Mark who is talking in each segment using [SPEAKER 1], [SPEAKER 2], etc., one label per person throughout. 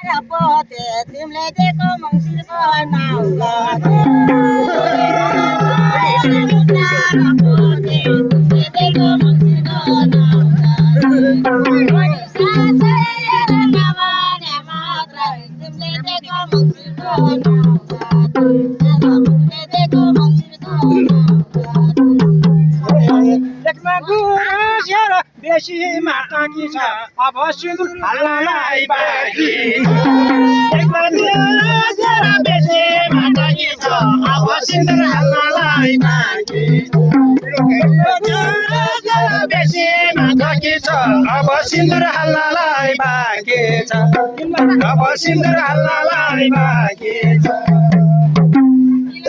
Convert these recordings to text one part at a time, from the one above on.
[SPEAKER 1] पोते तिमीले दिएको मङ्सिरको नाउँ गते
[SPEAKER 2] बेसी माटाकी छ अब सिन्दुर हाल्नलाई बाँकी बेसी माटाकी छ अब सिन्दुर हाल्नलाई बाँकी बेसी माटाकी छ अब सिन्दुर हाल्नलाई बाँकी छ अब सिन्दुर हाल्नलाई बाँकी छ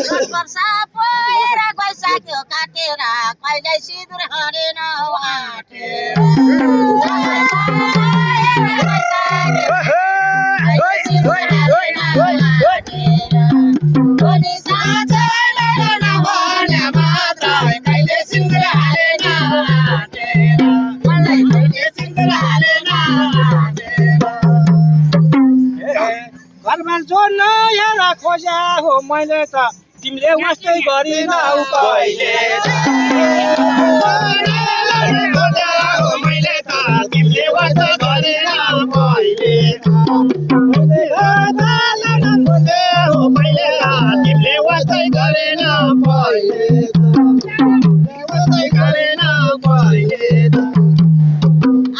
[SPEAKER 1] वर्षा पोएर गइसक्यो काटेर कहिले सिन्दुर हरेन आँटेर
[SPEAKER 2] घरमा जोड्न हेर खोज्या हो मैले त तिमीले वास्तै गरिनौ कहिले मैले त तिमीले वास्तै गरिनौ कहिले तिमीले वास्तै गरिनौ कहिले गरेनौ कहिले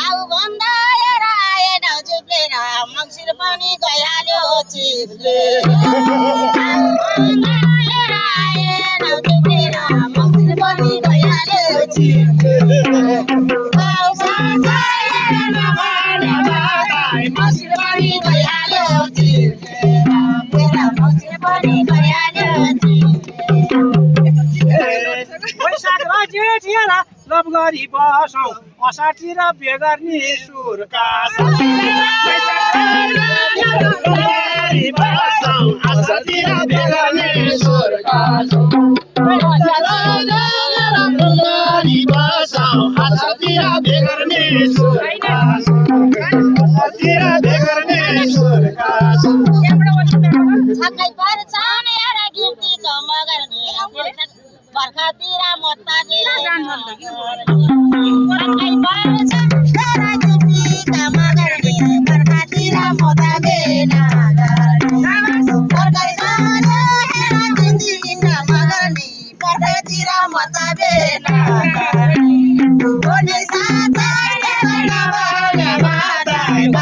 [SPEAKER 1] आऊ भन्दा हेर आएन चिप्लेर मङ्सिर पनि गइहाल्यो चिप्ले
[SPEAKER 2] लभ गरी बसौँ असारतिर बेगर्नी सुरका असारतिर बेगर्नी सुरका असारतिर बेगर्नी सुरका असारतिर बेगर्नी सुरका
[SPEAKER 1] छक्कै पर्छ नि एउटा गिर्तीको मगर्नी बर्खातिर मत्ताले छक्कै पर्छ एउटा गिर्तीका मगर्नी बर्खातिर मत्ताले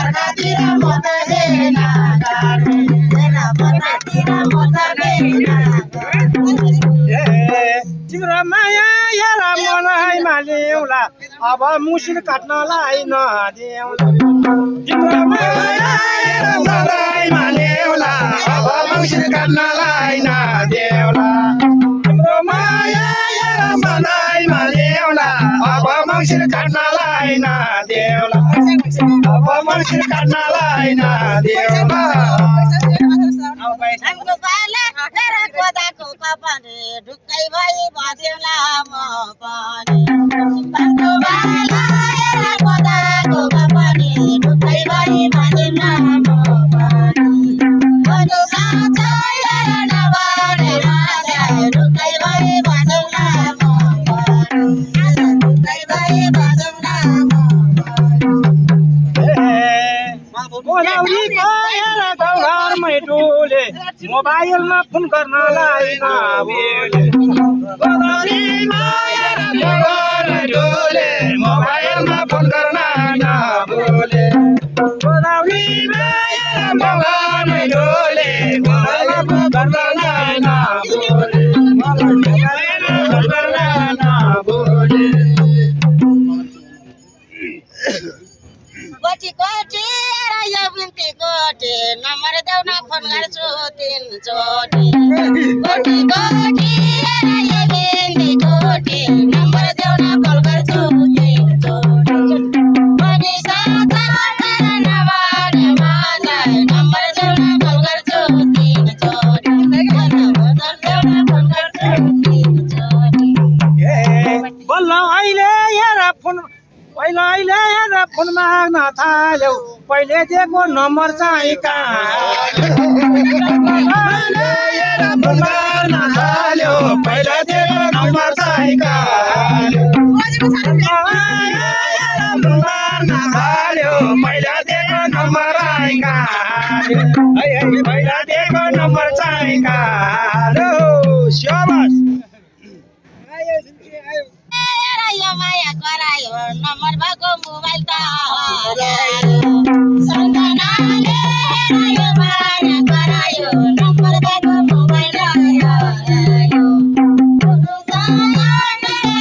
[SPEAKER 1] बर्खातिर मत्ताले
[SPEAKER 2] तिम्रो माया हेर मलाई मालिउला अब मुसिर काट्नलाई नदिउला तिम्रो माया हेर मलाई मालिउला अब मुसिर काट्नलाई नदिउला तिम्रो माया हेर मलाई मालिउला अब मुसिर काट्नलाई नदिउला अब मुसिर काट्नलाई नदिउला
[SPEAKER 1] ढुक्कै भई बसेला म पनि ढुक्कै भई बसेला म ढुक्कै भई बसेला
[SPEAKER 2] घरमै डोले मोबाइलमा फोन गर्नलाई नबोले डोले मोबाइलमा फोन गर्न नबोले मोबाइलमै डोले मोबाइलमा फोन गर्न नबोले
[SPEAKER 1] कोटी कोटी यो बिन्ती कोटी नम्बर देऊ न फोन गर्छु तिनचोटि कोटी कोटी यो बिन्ती कोटी नम्बर देऊ न कल गर्छु तिनचोटि पनि साथा मेरा नभने मलाई नम्बर देऊ न कल गर्छु तिनचोटि फोन गर्छु तिनचोटि
[SPEAKER 2] बल्ल अहिले हेर फोन पहिला अहिले हेर फोन माग्न थाल्यौ पहिले दिएको नम्बर चाहिँ कहाँ पहिला दिएको नम्बर चाहिँ पहिला दिएको नम्बर पहिला दिएको नम्बर चाहिँ स्याबास
[SPEAKER 1] यो माया गरायो नम्बर भएको मोबाइल त सम्झनाले यो माया गरायो नम्बर भएको मोबाइल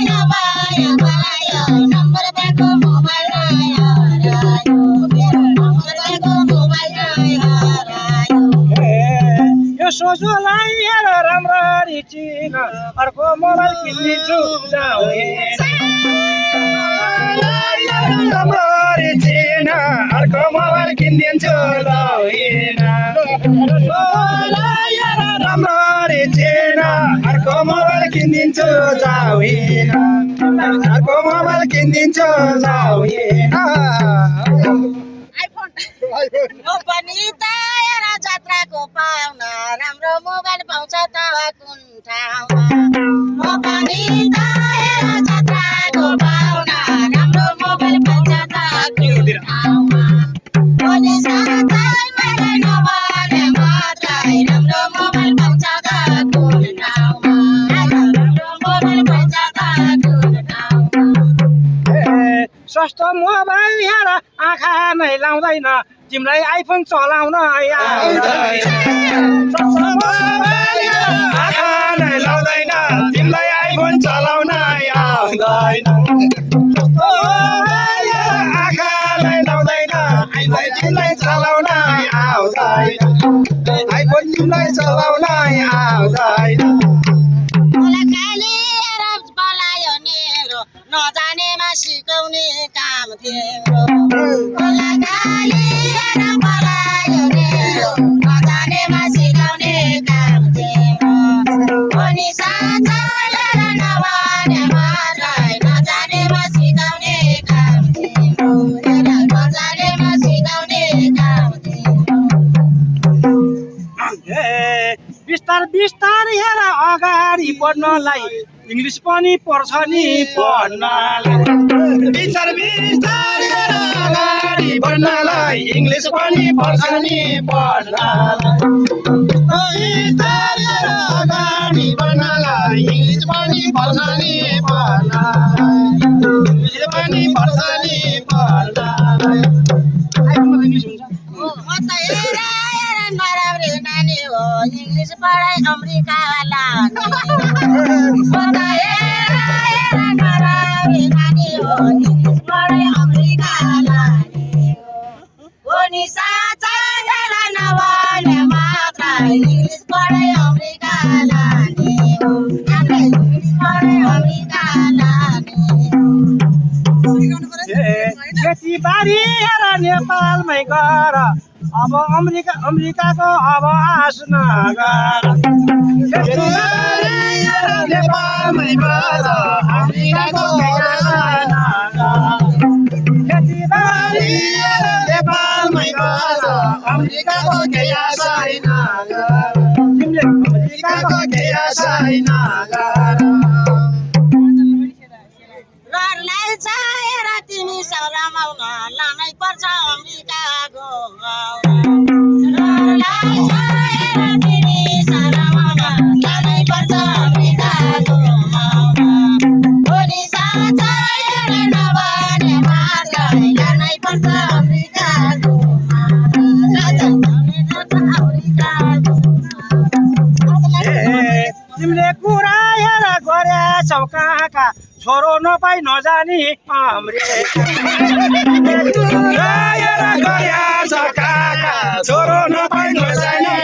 [SPEAKER 1] यो माया गरायो नम्बर भएको मोबाइल
[SPEAKER 2] यो सोझोलाई हेर राम्ररी चिन अर्को मोबाइल किनिदिन्छु राम्ररी चिन अर्को मोबाइल किनिदिन्छु राम्ररी चिन अर्को मोबाइल किनिदिन्छु अर्को मोबाइल किनिदिन्छु
[SPEAKER 1] यो पनि त एउटा जात्राको पाहुना राम्रो मोबाइल पाउँछ त कुन ठाउँमा म पनि त एउटा जात्राको पाहुना राम्रो मोबाइल पाउँछ त कुन ठाउँमा पनि साथै मैले नभने मात्रै राम्रो मोबाइल पाउँछ त कुन ठाउँमा राम्रो मोबाइल पाउँछ त कुन ठाउँमा
[SPEAKER 2] सस्तो मोबाइल हेर आँखा नै लाउँदैन तिमीलाई आइफोन चलाउन आँखा नै लाउँदैन तिमीलाई आइफोन चलाउन आउँदैन आँखा नै लाउँदैन तिमीलाई चलाउन आउँदैन आइफोन तिमीलाई चलाउन आउँदैन
[SPEAKER 1] नजानेमा सिकाउने काम थियो नजानेमा सिकाउने काम थियो अनि साथीले नभने मात्रै नजानेमा सिकाउने काम थियो नजानेमा सिकाउने काम थियो
[SPEAKER 2] बिस्तार बिस्तार हेर अगाडि बढ्नलाई इङ्ग्लिस पनि पर्छ नि पढ्नलाई बिस्तार बिस्तार हेर अगाडि बढ्नलाई इङ्ग्लिस पनि पर्छ नि पढ्नलाई बिस्तार हेर अगाडि बढ्नलाई इङ्ग्लिस पनि पर्छ नि पढ्नलाई इङ्ग्लिस पनि पर्छ नि पढ्नलाई इङ्ग्लिस हुन्छ
[SPEAKER 1] म त नराम्रो नानी हो इङ्ग्लिस पढाइ अमेरिका लाने म त नराम्रो नानी हो इङ्ग्लिस पढाइ अमेरिका लाने हो नि साथीले नभने मात्रै इङ्ग्लिस पढाइ अमेरिका लाने हो इङ्ग्लिस पढाइ अमेरिका लाने
[SPEAKER 2] खेतीबारी हेर नेपालमै गर अब अमेरिकाको अब आश नगर नेपालमै गर अमेरिकाको खेतीबारी नेपालमै गर अमेरिकाको केही आशा नगर तिमीले अमेरिकाको केही आशा नगर
[SPEAKER 1] घरलाई चाहेर तिमी रमाउन लानै पर्छ अमेरिकाको घरलाई चाहेर तिमी रमाउन लानै पर्छ अमेरिकाको भोलि साथीले नभने मात्रै लानै पर्छ अमेरिकाको
[SPEAKER 2] तिमीले कुरा हेर गरेछौ कहाँका छोरो नपाई नजानी छोरो नपाई नजानी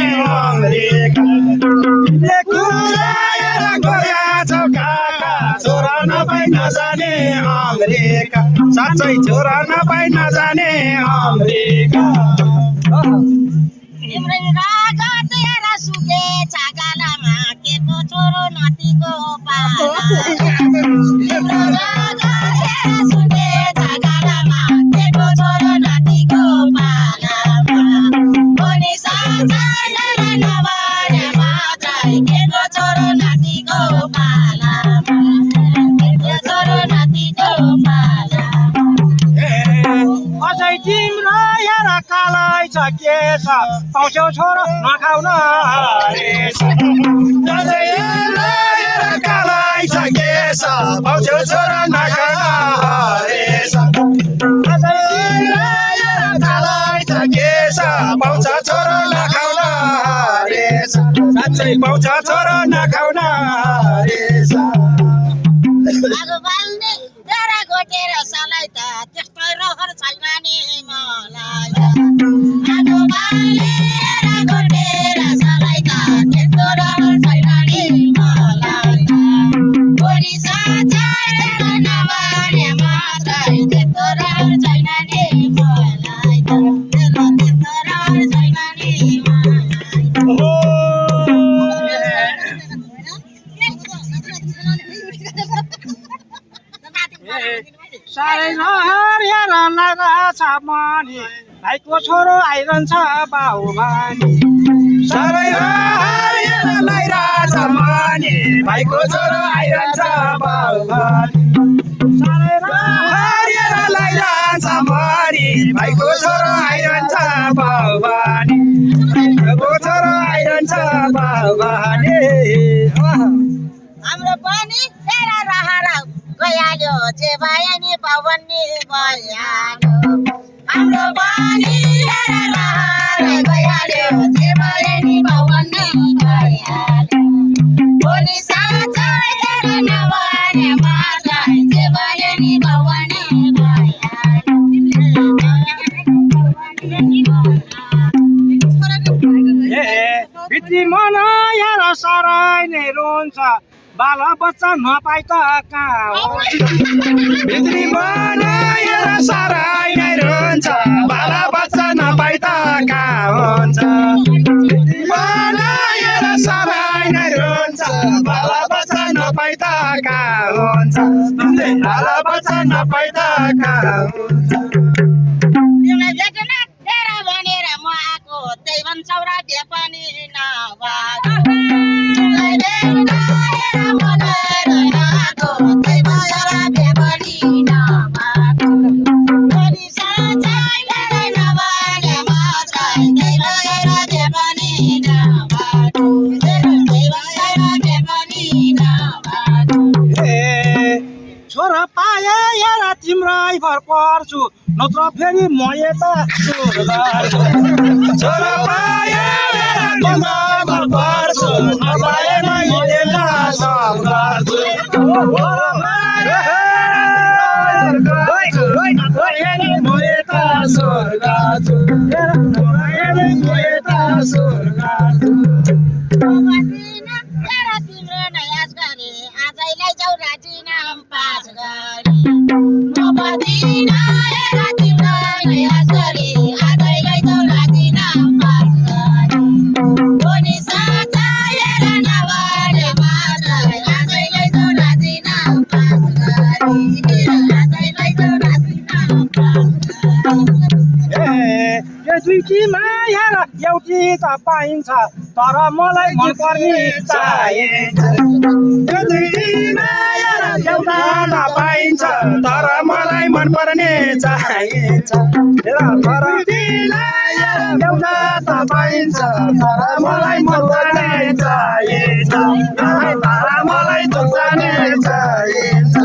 [SPEAKER 2] छोरा नपाई नजाने अमेरिका साँच्चै छोरा नपाई नजाने अमेरिका
[SPEAKER 1] तिम्रो रगत हेर सुके छागालामा के को छोरो नातिको पाला तिम्रो रगत हेर सुके छागालामा के को छोरो नातिको पाला चालेर नभने मात्रै केको छोरो नातिको पालामा केको छोरो नातिको पालामा
[SPEAKER 2] अझै तिम्रो हेर कालै छ के छ पाउँछौ छोरो नखाउन हरेछ
[SPEAKER 3] अझै तिम्रो हेर कालै छ के छ पाउँछौ छोरो नखाउन हरेछ अझै तिम्रो हेर कालै छ के छ पाउँछ छोरो नखाउन हरेछ साँच्चै पाउँछ छोरो नखाउन हरेछ
[SPEAKER 1] आगो बाल्ने तेरा गोटेर सालाई त त्यस्तो रहर छैन नि मलाई आगो बाल्ने तेरा गोटेर सालाई त त्यस्तो रहर छैन नि मलाई छोरी साँच्चै तेरो नभने मात्रै त्यस्तो रहर छैन नि मलाई तेरो त्यस्तो रहर छैन नि
[SPEAKER 2] साह्रै रहर हेर लगाछ मनी भाइको छोरो आइरहन्छ बाउ भनी
[SPEAKER 3] साह्रै रहर हेर लगाइरहेछ मनी भाइको छोरो आइरहन्छ बाउ भनी
[SPEAKER 2] साह्रै
[SPEAKER 3] रहर हेर लगाइरहेछ मनी भाइको छोरो आइरहन्छ बाउ भनी भाइको छोरो आइरहन्छ बाउ भनी
[SPEAKER 1] हाम्रो पनि तेरा रहर गइहाल्यो जे भयो नि पावनी भइहाल्यो हाम्रो पनि तेरा रहर गइहाल्यो जे भयो नि पावनी भइहाल्यो भोलि साँच्चै तेरो नभने मात्रै जे भयो नि पावनी भइहाल्यो
[SPEAKER 2] भित्री मन हेर सराई नै रोन्छ बाल बच्चा नपाइ त कहाँ हुन्छ
[SPEAKER 3] भित्री मन हेर सराई नै रहन्छ बाला बच्चा नपाइ त कहाँ हुन्छ भित्री मन हेर सराई नै रहन्छ बाला बच्चा नपाइ त कहाँ हुन्छ बाला बच्चा नपाइ त कहाँ हुन्छ
[SPEAKER 1] तिमीलाई भेटेन तेरा भनेर म आएको त्यही भन्छौ र त्यो पनि नभएको तिमीलाई भेटेन तेरा भनेर आएको त्यही भएर त्यो पनि नभएको भोलि साँच्चै तेरो नभने मात्रै त्यही भएर त्यो पनि नभएको त्यही भएर त्यो पनि नभएको
[SPEAKER 2] छोरा पाए हेर तिम्रै भर पर्छु नत्र फेरि म यता
[SPEAKER 3] छोरा पाए तिम्रो घर पर्छु नपाए म यता सब गर्छु म यता स्वर्ग छु म यता स्वर्ग छु
[SPEAKER 1] तेरा तिम्रो नयाँ गरे आजैलाई जाऊ राजीनाम पास गरी नबदिन हेरा तिम्रो नयाँ गरे आजैलाई जाऊ राजीनाम पास गरी भोलि साँच्चै हेरा नभने मात्रै आजैलाई जाऊ राजीनाम पास गरी आजैलाई जाऊ राजीनाम पास गरी
[SPEAKER 2] यो दुईटीमा हेर एउटी त पाइन्छ तर मलाई मनपर्ने
[SPEAKER 3] चाहिन्छ यो दुईमा एउटा नपाइन्छ तर मलाई मनपर्ने चाहिन्छ तर एउटा त पाइन्छ तर मलाई मनपर्ने चाहिन्छ तर मलाई जोड्ने चाहिन्छ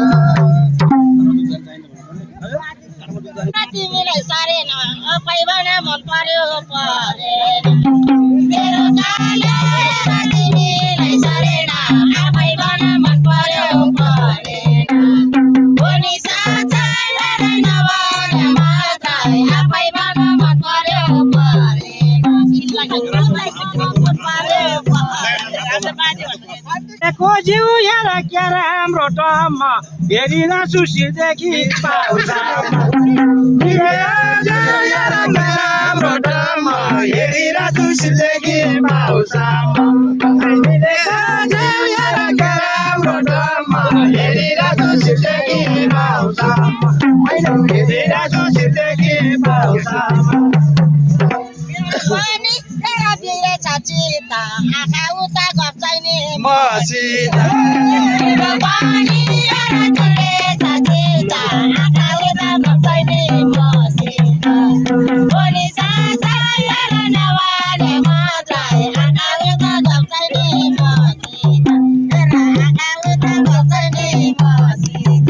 [SPEAKER 1] तिमीलाई सरेन पाइबन मन पर्यो परेन मेरो काले तिमीलाई सरेन पाइबन मन पर्यो परेन भोलि साँच्चै तेरो नभने मात्रै पाइबन मन पर्यो परेन
[SPEAKER 2] को जिउ हेर के राम्रो टम्म हेरिन सुशीदेखि
[SPEAKER 3] राम्रो टम्म हेरेर सुशीदेखि पाउँछम्म राम्रो टम्म हेरेर सुशीदेखि पाउँछम्म हेरेर सुशीदेखि पाउँछम्म
[SPEAKER 1] पनि तेरा बिग्रेछ चित्त आँखा उता गप्छै नि
[SPEAKER 3] मसित
[SPEAKER 1] तिम्रो पनि हेर बिग्रेछ चित्त आँखा उता गप्छै नि मसित बोली सासा हेर नवाले मात्रै आँखा उता गप्छै नि मसित हेर आँखा उता गप्छै नि मसित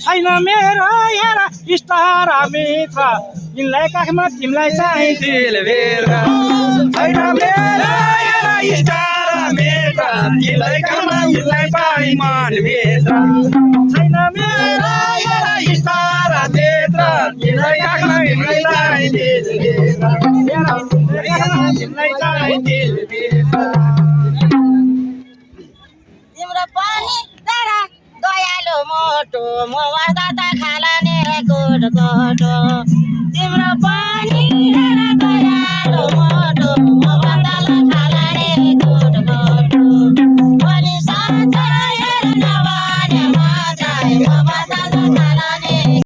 [SPEAKER 2] छैन मेरो हेर इष्टारा मित्र यिनलाई काखमा तिमीलाई चाहिँ
[SPEAKER 3] दिल भित्र छैन मेरो एउटा इष्टारा मित्र तिमीलाई काखमा तिमीलाई पाइ मन भित्र छैन मेरो एउटा इष्टारा मित्र तिमीलाई काखमा तिमीलाई पाइ दिल भित्र तिमीलाई चाहिँ दिल भित्र
[SPEAKER 1] तिम्रो पनि तारा दयालु मोटो म गर्दा त खाला नि गोठ गोठो तिम्रो पनि